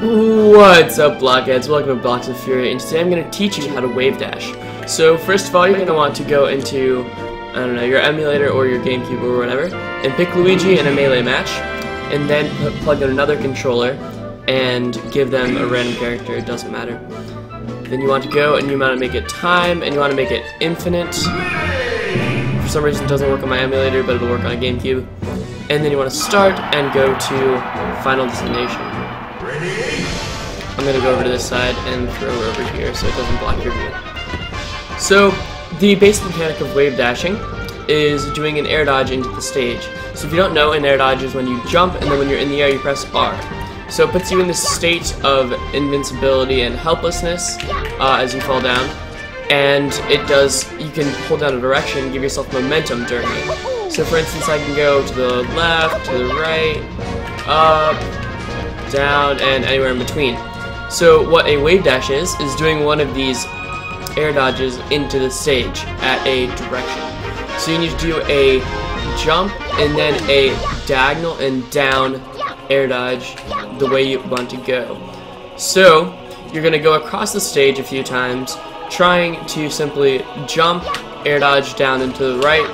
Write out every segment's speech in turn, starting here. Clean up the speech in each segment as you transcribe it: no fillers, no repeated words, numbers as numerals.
What's up, Blockheads? Welcome to Blocks of Fury, and today I'm going to teach you how to wave dash. So first of all, you're going to want to go into, I don't know, your emulator or your GameCube or whatever, and pick Luigi in a melee match, and then plug in another controller and give them a random character. It doesn't matter. Then you want to go and you want to make it time, and you want to make it infinite. For some reason it doesn't work on my emulator, but it'll work on a GameCube. And then you want to start and go to Final Destination. I'm going to go over to this side and throw her over here so it doesn't block your view. So the basic mechanic of wave dashing is doing an air dodge into the stage. So if you don't know, an air dodge is when you jump and then when you're in the air you press R. So it puts you in this state of invincibility and helplessness as you fall down. And it does, you can pull down a direction and give yourself momentum during it. So for instance, I can go to the left, to the right, up, down, and anywhere in between. So what a wave dash is doing one of these air dodges into the stage at a direction. So you need to do a jump and then a diagonal and down air dodge the way you want to go. So you're going to go across the stage a few times, trying to simply jump, air dodge down and to the right,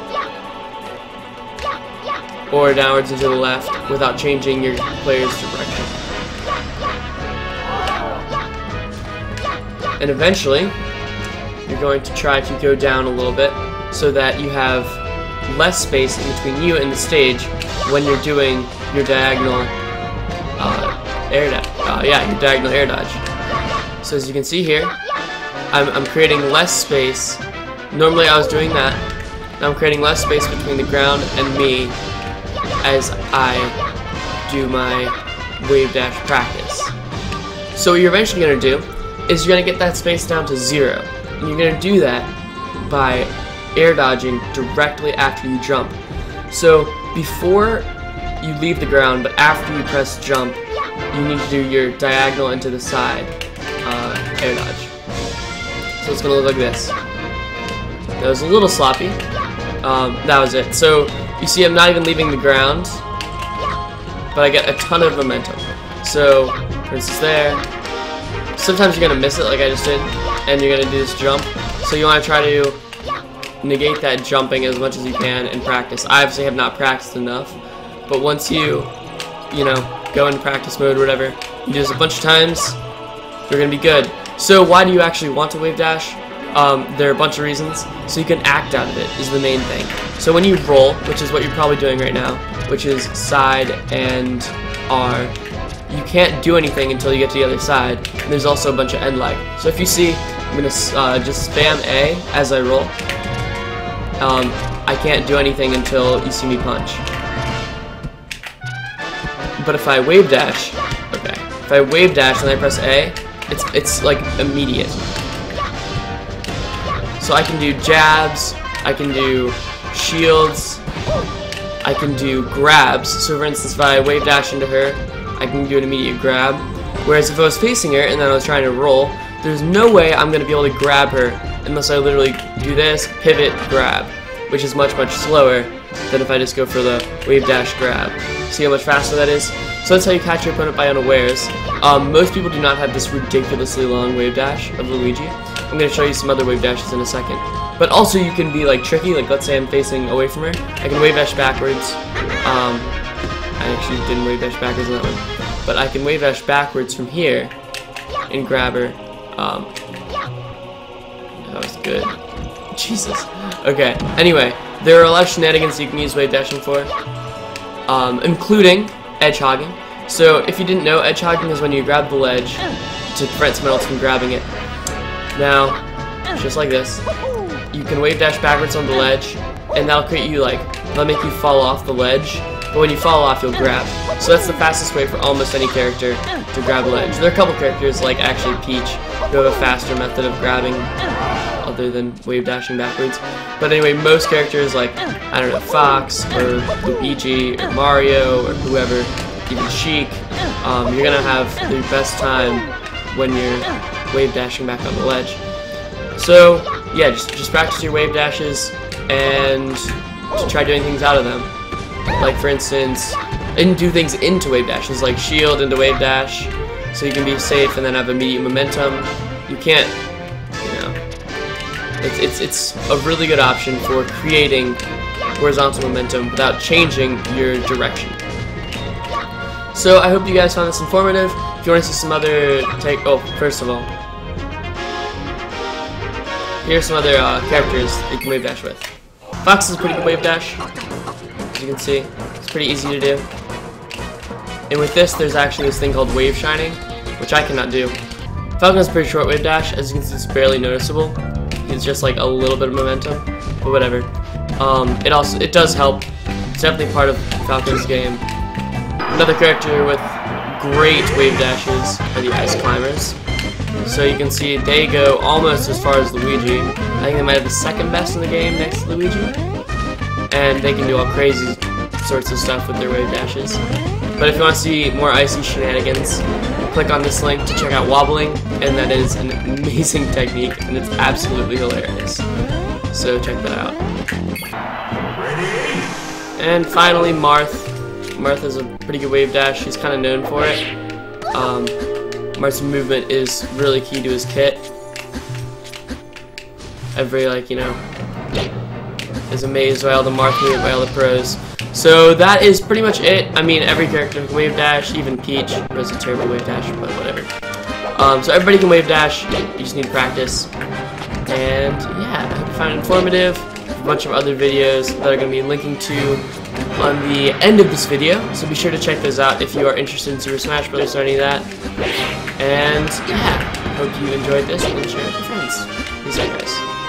or downwards and to the left without changing your player's direction. And eventually, you're going to try to go down a little bit so that you have less space in between you and the stage when you're doing your diagonal your diagonal air dodge. So as you can see here, I'm creating less space. Normally I was doing that. Now I'm creating less space between the ground and me as I do my wave dash practice. So what you're eventually going to do is you're going to get that space down to 0. And you're going to do that by air dodging directly after you jump. So before you leave the ground, but after you press jump, you need to do your diagonal into the side air dodge. So it's going to look like this. That was a little sloppy. That was it. So you see I'm not even leaving the ground, but I get a ton of momentum. So for instance there, sometimes you're going to miss it like I just did, and you're going to do this jump. So you want to try to negate that jumping as much as you can in practice. I obviously have not practiced enough, but once you go into practice mode or whatever, you do this a bunch of times, you're going to be good. So why do you actually want to wave dash? There are a bunch of reasons. So you can act out of it is the main thing. So when you roll, which is what you're probably doing right now, which is side and R, you can't do anything until you get to the other side. And there's also a bunch of end lag. So if you see, I'm going to just spam A as I roll. I can't do anything until you see me punch. But if I wave dash, if I wave dash and I press A, it's like immediate. So I can do jabs, I can do shields, I can do grabs. So for instance, if I wave dash into her, I can do an immediate grab. Whereas if I was facing her and then I was trying to roll, there's no way I'm going to be able to grab her unless I literally do this, pivot, grab, which is much, much slower than if I just go for the wave dash grab. See how much faster that is? So that's how you catch your opponent by unawares. Most people do not have this ridiculously long wave dash of Luigi. I'm going to show you some other wave dashes in a second. But also you can be like tricky, like let's say I'm facing away from her. I can wave dash backwards. I actually didn't wave dash backwards on that one. But I can wave dash backwards from here and grab her. That was good. Jesus. Okay, anyway, there are a lot of shenanigans you can use wave dashing for, including edge hogging. So if you didn't know, edge hogging is when you grab the ledge to prevent someone else from grabbing it. Now, just like this, you can wave dash backwards on the ledge, and that'll create you that'll make you fall off the ledge, but when you fall off, you'll grab. So that's the fastest way for almost any character to grab a ledge. There are a couple characters, like actually Peach, who have a faster method of grabbing other than wave dashing backwards. But anyway, most characters like, I don't know, Fox, or Luigi, or Mario, or whoever, even Sheik, you're gonna have the best time when you're wave dashing back on the ledge. So yeah, just practice your wave dashes and try doing things out of them. Like for instance, and do things into wave dashes, like shield into wave dash, so you can be safe and then have immediate momentum. You can't, you know, it's a really good option for creating horizontal momentum without changing your direction. So I hope you guys found this informative. If you want to see some other first of all, here's some other characters that you can wave dash with. Fox is a pretty good wave dash, as you can see. It's pretty easy to do. And with this, there's actually this thing called wave shining, which I cannot do. Falcon has a pretty short wave dash. As you can see, it's barely noticeable. It's just like a little bit of momentum, but whatever. It does help. It's definitely part of Falcon's game. Another character with great wave dashes are the ice climbers. So you can see they go almost as far as Luigi. I think they might have the second best in the game next to Luigi. And they can do all crazy sorts of stuff with their wave dashes. But if you want to see more icy shenanigans, click on this link to check out wobbling, and that is an amazing technique, and it's absolutely hilarious. So check that out. And finally, Marth. Marth is a pretty good wave dash. He's kind of known for it. Marth's movement is really key to his kit. Every, is amazed by all the Marth movement by all the pros. So that is pretty much it. I mean, every character can wave dash, even Peach has a terrible wave dash, but whatever. So everybody can wave dash, you just need practice. And yeah, I hope you found it informative. A bunch of other videos that are going to be linking to on the end of this video, so be sure to check those out if you are interested in Super Smash Bros. Or any of that. And yeah, hope you enjoyed this and share it with your friends. Peace out, guys.